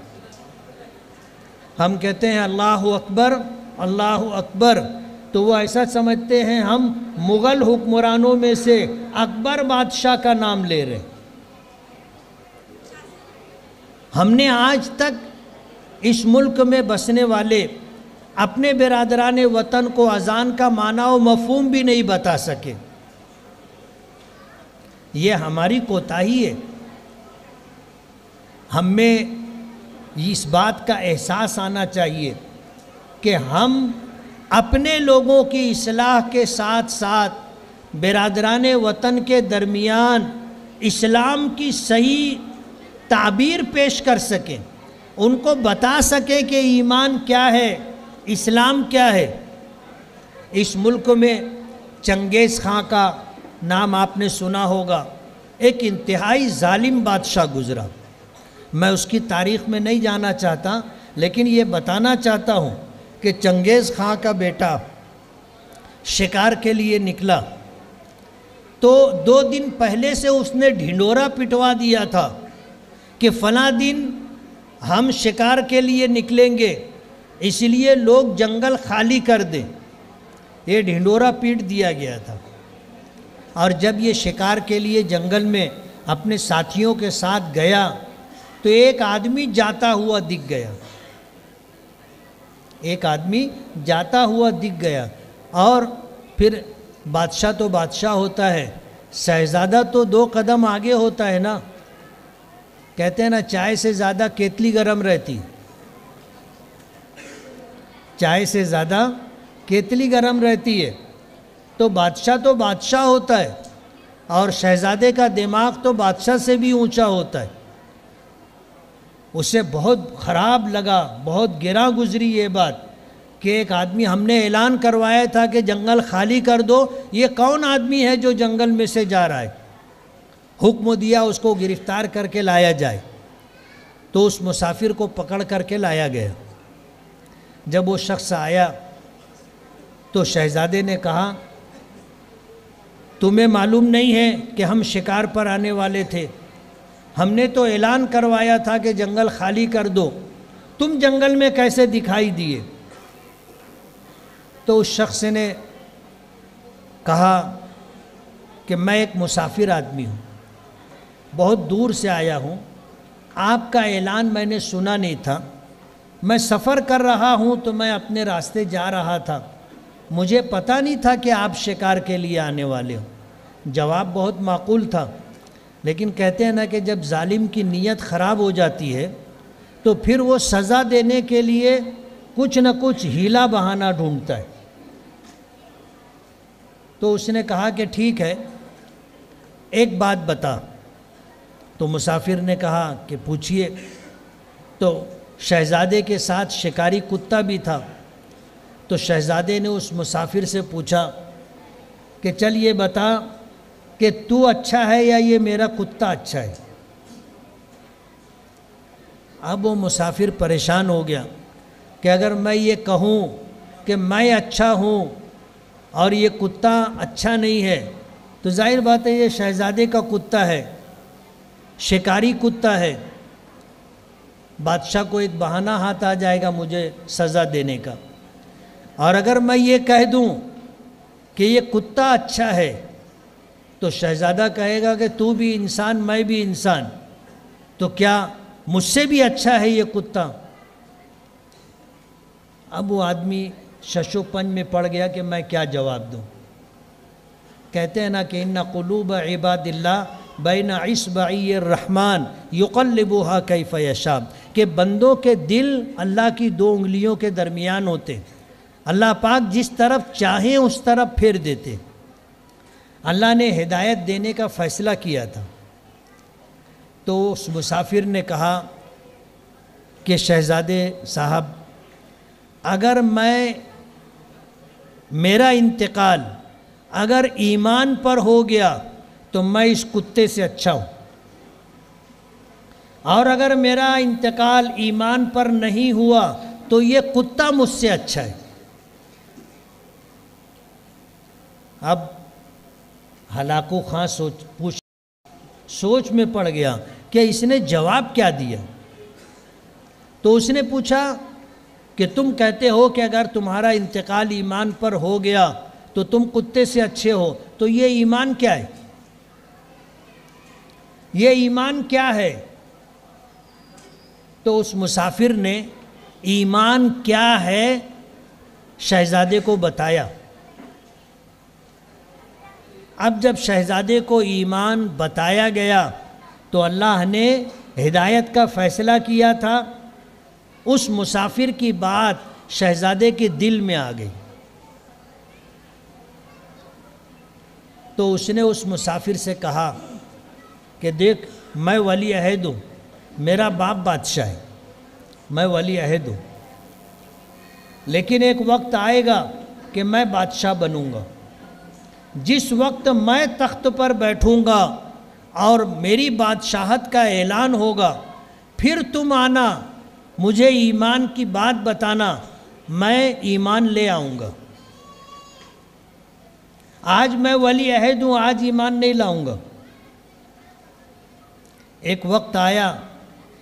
ہم کہتے ہیں اللہ اکبر اللہ اکبر، تو وہ ایسا سمجھتے ہیں ہم مغل حکمرانوں میں سے اکبر بادشاہ کا نام لے رہے۔ ہم نے آج تک اس ملک میں بسنے والے اپنے برادران وطن کو اذان کا معنی و مفہوم بھی نہیں بتا سکے۔ یہ ہماری کوتاہی ہے۔ ہم میں اس بات کا احساس آنا چاہیے کہ ہم اپنے لوگوں کی اصلاح کے ساتھ ساتھ برادران وطن کے درمیان اسلام کی صحیح تعبیر پیش کر سکیں، ان کو بتا سکیں کہ ایمان کیا ہے، اسلام کیا ہے۔ اس ملک میں چنگیز خان کا نام آپ نے سنا ہوگا، ایک انتہائی ظالم بادشاہ گزرا۔ میں اس کی تاریخ میں نہیں جانا چاہتا، لیکن یہ بتانا چاہتا ہوں کہ چنگیز خان کا بیٹا شکار کے لیے نکلا تو 2 دن پہلے سے اس نے ڈھنڈورا پٹوا دیا تھا کہ فلاں دن ہم شکار کے لیے نکلیں گے، اس لیے لوگ جنگل خالی کر دیں۔ یہ ڈھنڈورا پیٹ دیا گیا تھا، اور جب یہ شکار کے لیے جنگل میں اپنے ساتھیوں کے ساتھ گیا تو ایک آدمی جاتا ہوا دکھ گیا، ایک آدمی جاتا ہوا دکھ گیا۔ اور پھر بادشاہ تو بادشاہ ہوتا ہے، شہزادہ تو 2 قدم آگے ہوتا ہے نا۔ کہتے ہیں نا چائے سے زیادہ کیتلی گرم رہتی، چائے سے زیادہ کیتلی گرم رہتی ہے۔ تو بادشاہ ہوتا ہے، اور شہزادے کا دماغ تو بادشاہ سے بھی اونچا ہوتا ہے۔ اسے بہت خراب لگا، بہت گراں گزری یہ بات کہ ایک آدمی، ہم نے اعلان کروایا تھا کہ جنگل خالی کر دو، یہ کون آدمی ہے جو جنگل میں سے جا رہا ہے؟ حکم دیا اس کو گرفتار کر کے لایا جائے۔ تو اس مسافر کو پکڑ کر کے لایا گیا۔ جب وہ شخص آیا تو شہزادے نے کہا تمہیں معلوم نہیں ہے کہ ہم شکار پر آنے والے تھے؟ ہم نے تو اعلان کروایا تھا کہ جنگل خالی کر دو، تم جنگل میں کیسے دکھائی دیے؟ تو اس شخص نے کہا کہ میں ایک مسافر آدمی ہوں، بہت دور سے آیا ہوں، آپ کا اعلان میں نے سنا نہیں تھا، میں سفر کر رہا ہوں تو میں اپنے راستے جا رہا تھا، مجھے پتہ نہیں تھا کہ آپ شکار کے لیے آنے والے ہو۔ جواب بہت معقول تھا، لیکن کہتے ہیں نا کہ جب ظالم کی نیت خراب ہو جاتی ہے تو پھر وہ سزا دینے کے لیے کچھ نہ کچھ ہیلا بہانہ ڈھونڈتا ہے۔ تو اس نے کہا کہ ٹھیک ہے، ایک بات بتا۔ تو مسافر نے کہا کہ پوچھئے۔ تو شہزادے کے ساتھ شکاری کتا بھی تھا۔ تو شہزادے نے اس مسافر سے پوچھا کہ چل یہ بتا کہ تو اچھا ہے یا یہ میرا کتا اچھا ہے۔ اب وہ مسافر پریشان ہو گیا کہ اگر میں یہ کہوں کہ میں اچھا ہوں اور یہ کتا اچھا نہیں ہے تو ظاہر بات ہے یہ شہزادے کا کتا ہے، شکاری کتا ہے، بادشاہ کو ایک بہانہ ہاتھ آ جائے گا مجھے سزا دینے کا۔ اور اگر میں یہ کہہ دوں کہ یہ کتا اچھا ہے تو شہزادہ کہے گا کہ تو بھی انسان میں بھی انسان، تو کیا مجھ سے بھی اچھا ہے یہ کتا؟ اب وہ آدمی شش و پنج میں پڑ گیا کہ میں کیا جواب دوں۔ کہتے ہیں نا کہ ان قلوب عباد اللہ بین اصبعی الرحمن یقلبها کیف یشاء، کہ بندوں کے دل اللہ کی دو انگلیوں کے درمیان ہوتے، اللہ پاک جس طرف چاہیں اس طرف پھیر دیتے۔ اللہ نے ہدایت دینے کا فیصلہ کیا تھا۔ تو اس مسافر نے کہا کہ شہزادے صاحب اگر میرا انتقال اگر ایمان پر ہو گیا تو میں اس کتے سے اچھا ہوں، اور اگر میرا انتقال ایمان پر نہیں ہوا تو یہ کتا مجھ سے اچھا ہے۔ اب ہلاکو خان سوچ میں پڑ گیا کہ اس نے جواب کیا دیا۔ تو اس نے پوچھا کہ تم کہتے ہو کہ اگر تمہارا انتقال ایمان پر ہو گیا تو تم کتے سے اچھے ہو، تو یہ ایمان کیا ہے؟ یہ ایمان کیا ہے؟ تو اس مسافر نے ایمان کیا ہے شہزادے کو بتایا۔ اب جب شہزادے کو ایمان بتایا گیا تو اللہ نے ہدایت کا فیصلہ کیا تھا۔ اس مسافر کی بات شہزادے کے دل میں آ گئی۔ تو اس نے اس مسافر سے کہا کہ دیکھ میں ولی عہد ہوں، میرا باپ بادشاہ ہے، میں ولی عہد ہوں، لیکن ایک وقت آئے گا کہ میں بادشاہ بنوں گا۔ جس وقت میں تخت پر بیٹھوں گا اور میری بادشاہت کا اعلان ہوگا، پھر تم آنا مجھے ایمان کی بات بتانا، میں ایمان لے آؤں گا۔ آج میں ولی عہد ہوں، آج ایمان نہیں لاؤں گا۔ ایک وقت آیا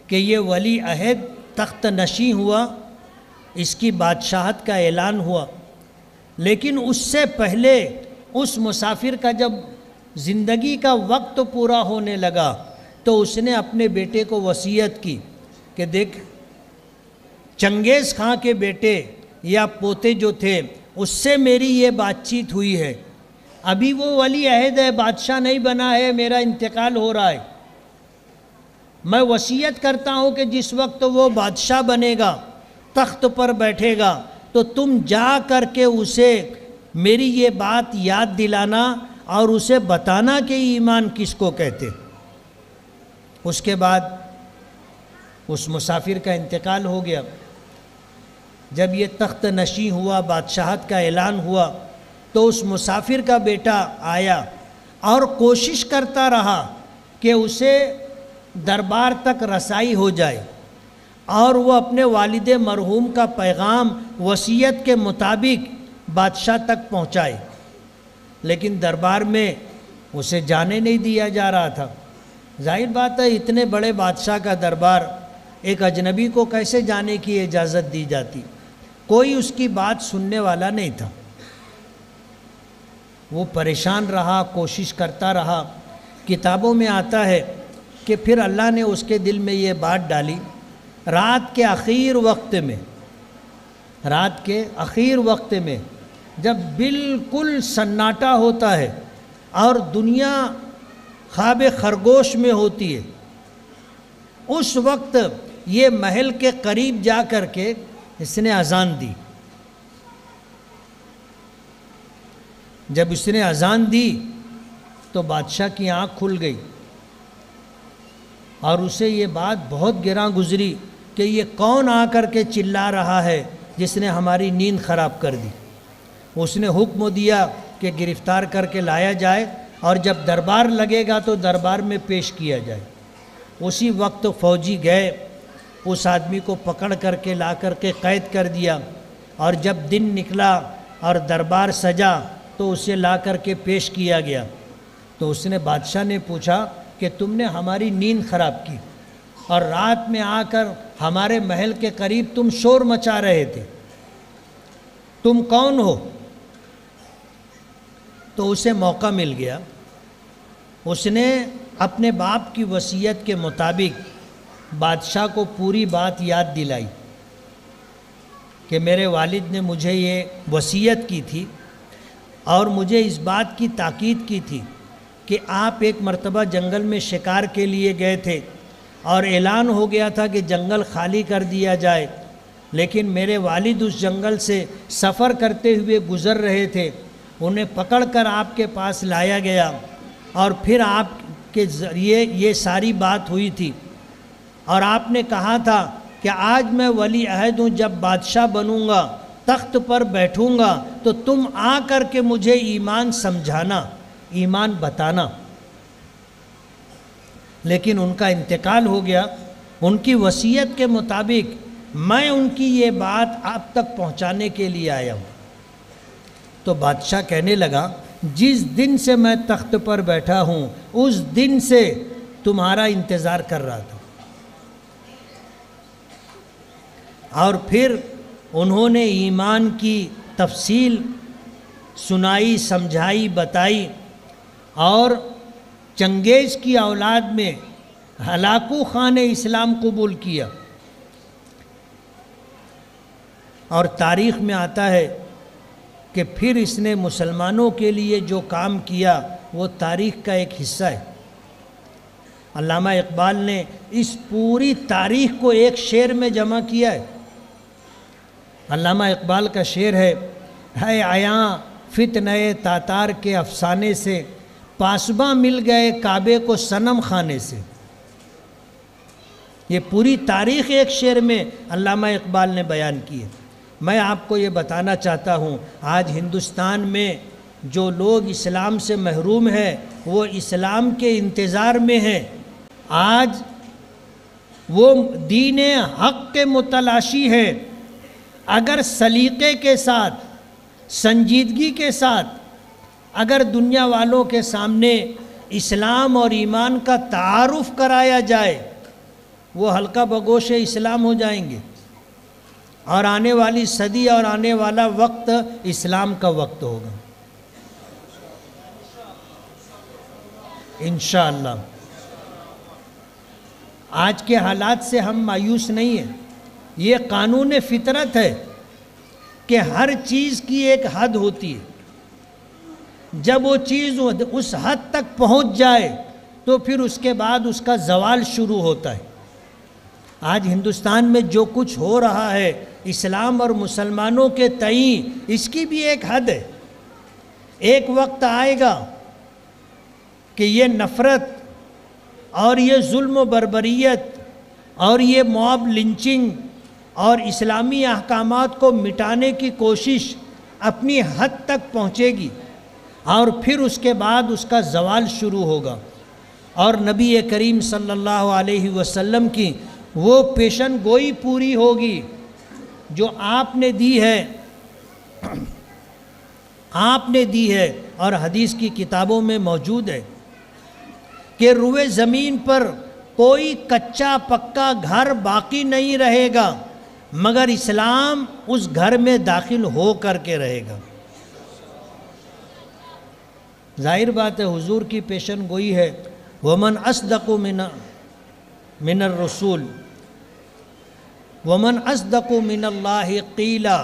کہ یہ ولی عہد تخت نشین ہوا، اس کی بادشاہت کا اعلان ہوا، لیکن اس سے پہلے اس مسافر کا جب زندگی کا وقت پورا ہونے لگا تو اس نے اپنے بیٹے کو وصیت کی کہ دیکھ چنگیز خان کے بیٹے یا پوتے جو تھے اس سے میری یہ بات چیت ہوئی ہے، ابھی وہ ولی عہد ہے، بادشاہ نہیں بنا ہے، میرا انتقال ہو رہا ہے، میں وصیت کرتا ہوں کہ جس وقت وہ بادشاہ بنے گا، تخت پر بیٹھے گا، تو تم جا کر کے اسے میری یہ بات یاد دلانا اور اسے بتانا کہ ایمان کس کو کہتے۔ اس کے بعد اس مسافر کا انتقال ہو گیا۔ جب یہ تخت نشین ہوا، بادشاہت کا اعلان ہوا، تو اس مسافر کا بیٹا آیا اور کوشش کرتا رہا کہ اسے دربار تک رسائی ہو جائے اور وہ اپنے والد مرحوم کا پیغام وصیت کے مطابق بادشاہ تک پہنچائے، لیکن دربار میں اسے جانے نہیں دیا جا رہا تھا۔ ظاہر بات ہے اتنے بڑے بادشاہ کا دربار ایک اجنبی کو کیسے جانے کی اجازت دی جاتی؟ کوئی اس کی بات سننے والا نہیں تھا۔ وہ پریشان رہا، کوشش کرتا رہا۔ کتابوں میں آتا ہے کہ پھر اللہ نے اس کے دل میں یہ بات ڈالی، رات کے اخیر وقت میں جب بالکل سناٹا ہوتا ہے اور دنیا خواب خرگوش میں ہوتی ہے، اس وقت یہ محل کے قریب جا کر کے اس نے اذان دی. جب اس نے اذان دی تو بادشاہ کی آنکھ کھل گئی اور اسے یہ بات بہت گراں گزری کہ یہ کون آ کر کے چلا رہا ہے جس نے ہماری نیند خراب کر دی. اس نے حکم دیا کہ گرفتار کر کے لایا جائے اور جب دربار لگے گا تو دربار میں پیش کیا جائے. اسی وقت فوجی گئے، اس آدمی کو پکڑ کر کے لا کر کے قید کر دیا، اور جب دن نکلا اور دربار سجا تو اسے لا کر کے پیش کیا گیا. تو اس نے بادشاہ نے پوچھا کہ تم نے ہماری نیند خراب کی اور رات میں آ کر ہمارے محل کے قریب تم شور مچا رہے تھے، تم کون ہو؟ تو اسے موقع مل گیا. اس نے اپنے باپ کی وصیت کے مطابق بادشاہ کو پوری بات یاد دلائی کہ میرے والد نے مجھے یہ وصیت کی تھی اور مجھے اس بات کی تاکید کی تھی کہ آپ ایک مرتبہ جنگل میں شکار کے لیے گئے تھے اور اعلان ہو گیا تھا کہ جنگل خالی کر دیا جائے، لیکن میرے والد اس جنگل سے سفر کرتے ہوئے گزر رہے تھے. انہیں پکڑ کر آپ کے پاس لایا گیا اور پھر آپ کے ذریعے یہ ساری بات ہوئی تھی، اور آپ نے کہا تھا کہ آج میں ولی عہد ہوں، جب بادشاہ بنوں گا، تخت پر بیٹھوں گا تو تم آ کر کے مجھے ایمان سمجھانا، ایمان بتانا. لیکن ان کا انتقال ہو گیا. ان کی وصیت کے مطابق میں ان کی یہ بات آپ تک پہنچانے کے لیے آیا ہوں. تو بادشاہ کہنے لگا جس دن سے میں تخت پر بیٹھا ہوں اس دن سے تمہارا انتظار کر رہا تھا. اور پھر انہوں نے ایمان کی تفصیل سنائی، سمجھائی، بتائی، اور چنگیز کی اولاد میں ہلاکو خان نے اسلام قبول کیا. اور تاریخ میں آتا ہے کہ پھر اس نے مسلمانوں کے لیے جو کام کیا وہ تاریخ کا ایک حصہ ہے. علامہ اقبال نے اس پوری تاریخ کو ایک شعر میں جمع کیا ہے. علامہ اقبال کا شعر ہے عیاں فتنہ تاتار کے افسانے سے، پاسباں مل گئے کعبے کو صنم خانے سے. یہ پوری تاریخ ایک شعر میں علامہ اقبال نے بیان کی ہے. میں آپ کو یہ بتانا چاہتا ہوں آج ہندوستان میں جو لوگ اسلام سے محروم ہیں وہ اسلام کے انتظار میں ہیں. آج وہ دین حق کے متلاشی ہیں. اگر سلیقے کے ساتھ، سنجیدگی کے ساتھ اگر دنیا والوں کے سامنے اسلام اور ایمان کا تعارف کرایا جائے وہ حلقہ بگوش اسلام ہو جائیں گے، اور آنے والی صدی اور آنے والا وقت اسلام کا وقت ہوگا انشاءاللہ. آج کے حالات سے ہم مایوس نہیں ہیں. یہ قانون فطرت ہے کہ ہر چیز کی ایک حد ہوتی ہے. جب وہ چیز اس حد تک پہنچ جائے تو پھر اس کے بعد اس کا زوال شروع ہوتا ہے. آج ہندوستان میں جو کچھ ہو رہا ہے اسلام اور مسلمانوں کے تئیں، اس کی بھی ایک حد ہے. ایک وقت آئے گا کہ یہ نفرت اور یہ ظلم و بربریت اور یہ موب لنچنگ اور اسلامی احکامات کو مٹانے کی کوشش اپنی حد تک پہنچے گی، اور پھر اس کے بعد اس کا زوال شروع ہوگا. اور نبی کریم صلی اللہ علیہ وسلم کی وہ پیشن گوئی پوری ہوگی جو آپ نے دی ہے اور حدیث کی کتابوں میں موجود ہے کہ روئے زمین پر کوئی کچا پکا گھر باقی نہیں رہے گا مگر اسلام اس گھر میں داخل ہو کر کے رہے گا. ظاہر بات ہے حضور کی پیشن گوئی ہے وَمَنْ أَصْدَقُ مِنَ الرَّسُولِ وَمَنْ أَصْدَقُ مِنَ اللَّهِ قِيلًا.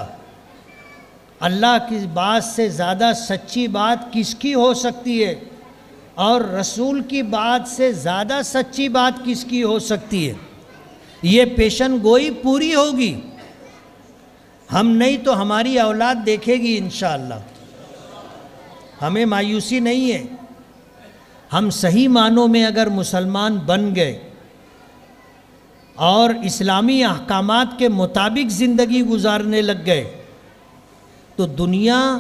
اللہ کی بات سے زیادہ سچی بات کس کی ہو سکتی ہے، اور رسول کی بات سے زیادہ سچی بات کس کی ہو سکتی ہے. یہ پیشن گوئی پوری ہوگی. ہم نہیں تو ہماری اولاد دیکھے گی انشاءاللہ. ہمیں مایوسی نہیں ہے. ہم صحیح معنوں میں اگر مسلمان بن گئے اور اسلامی احکامات کے مطابق زندگی گزارنے لگ گئے تو دنیا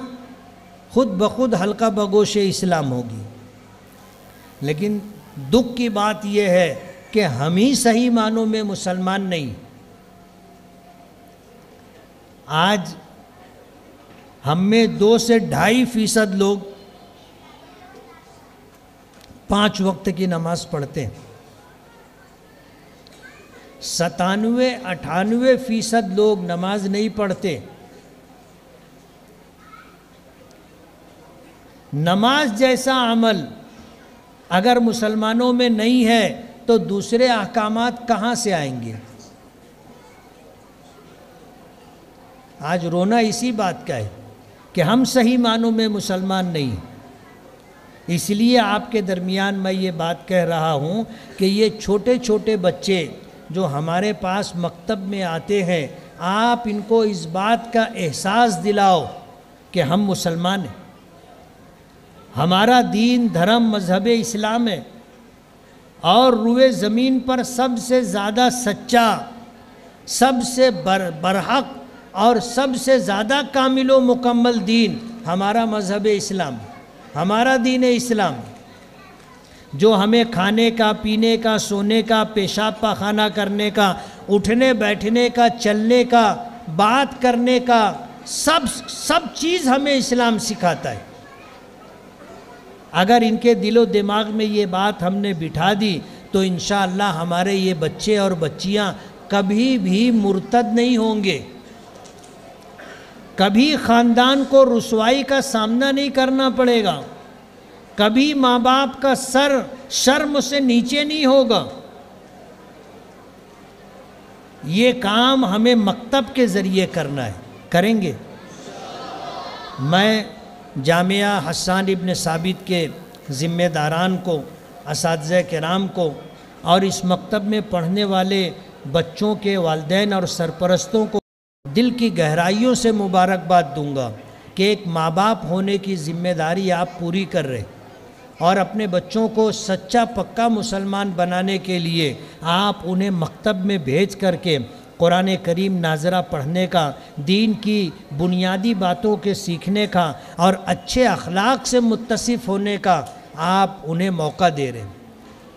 خود بخود حلقہ بگوش اسلام ہوگی. لیکن دکھ کی بات یہ ہے کہ ہم ہی صحیح معنوں میں مسلمان نہیں. آج ہم میں 2 سے 2.5% لوگ 5 وقت کی نماز پڑھتے ہیں. 97-98% لوگ نماز نہیں پڑھتے. نماز جیسا عمل اگر مسلمانوں میں نہیں ہے تو دوسرے احکامات کہاں سے آئیں گے؟ آج رونا اسی بات کا ہے کہ ہم صحیح معنوں میں مسلمان نہیں. اس لیے آپ کے درمیان میں یہ بات کہہ رہا ہوں کہ یہ چھوٹے چھوٹے بچے جو ہمارے پاس مکتب میں آتے ہیں، آپ ان کو اس بات کا احساس دلاؤ کہ ہم مسلمان ہیں. ہمارا دین دھرم مذہب اسلام ہے اور روئے زمین پر سب سے زیادہ سچا، سب سے برحق اور سب سے زیادہ کامل و مکمل دین ہمارا مذہب اسلام، ہمارا دین اسلام، جو ہمیں کھانے کا، پینے کا، سونے کا، پیشاب پاخانہ کرنے کا، اٹھنے بیٹھنے کا، چلنے کا، بات کرنے کا، سب چیز ہمیں اسلام سکھاتا ہے. اگر ان کے دل و دماغ میں یہ بات ہم نے بٹھا دی تو انشاءاللہ ہمارے یہ بچے اور بچیاں کبھی بھی مرتد نہیں ہوں گے، کبھی خاندان کو رسوائی کا سامنا نہیں کرنا پڑے گا، کبھی ماں باپ کا سر شرم سے نیچے نہیں ہوگا. یہ کام ہمیں مکتب کے ذریعے کرنا ہے، کریں گے. میں جامعہ حسان ابن ثابت کے ذمہ داران کو، اساتذہ کرام کو اور اس مکتب میں پڑھنے والے بچوں کے والدین اور سرپرستوں کو دل کی گہرائیوں سے مبارکباد دوں گا کہ ایک ماں باپ ہونے کی ذمہ داری آپ پوری کر رہے اور اپنے بچوں کو سچا پکا مسلمان بنانے کے لیے آپ انہیں مکتب میں بھیج کر کے قرآن کریم ناظرہ پڑھنے کا، دین کی بنیادی باتوں کے سیکھنے کا اور اچھے اخلاق سے متصف ہونے کا آپ انہیں موقع دے رہے ہیں.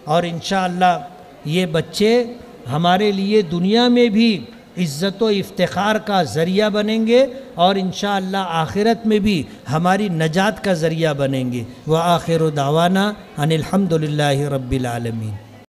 اور انشاءاللہ یہ بچے ہمارے لیے دنیا میں بھی عزت و افتخار کا ذریعہ بنیں گے اور انشاءاللہ آخرت میں بھی ہماری نجات کا ذریعہ بنیں گے. وآخر دعوانا ان الحمدللہ رب العالمین.